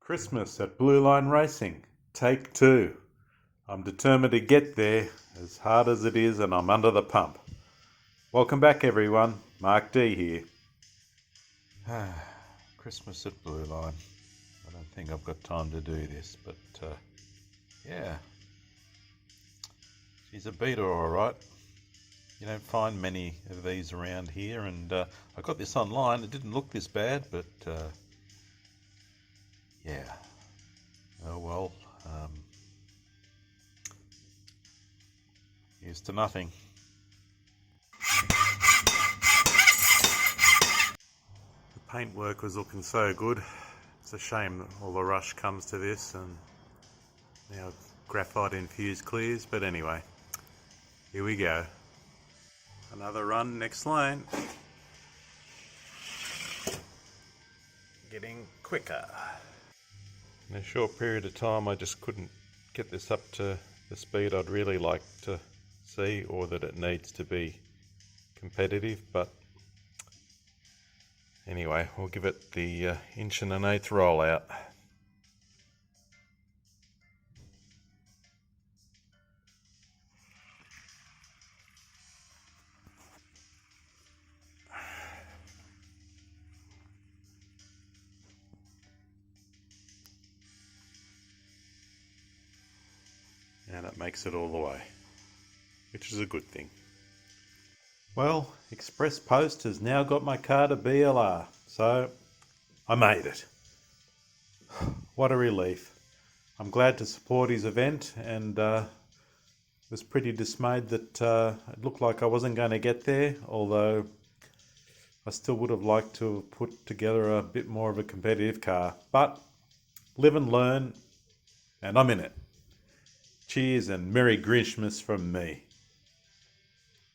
Christmas at Blue Line Racing, take 2. I'm determined to get there, as hard as it is, and I'm under the pump. Welcome back everyone, Mark D here. Christmas at Blue Line. I don't think I've got time to do this, but yeah. She's a beater alright. You don't find many of these around here, and I got this online. It didn't look this bad, but yeah. Oh well. Here's to nothing. The paintwork was looking so good. It's a shame that all the rush comes to this, and now graphite infused clears, but anyway, here we go. Another run, next lane. Getting quicker. In a short period of time I just couldn't get this up to the speed I'd really like to see, or that it needs to be competitive, but anyway, we'll give it the 1 1/8" rollout. And it makes it all the way, which is a good thing. Well, Express Post has now got my car to BLR, so I made it. What a relief. I'm glad to support his event, and was pretty dismayed that it looked like I wasn't going to get there, although I still would have liked to have put together a bit more of a competitive car. But live and learn, and I'm in it. Cheers and Merry Grinchmas from me.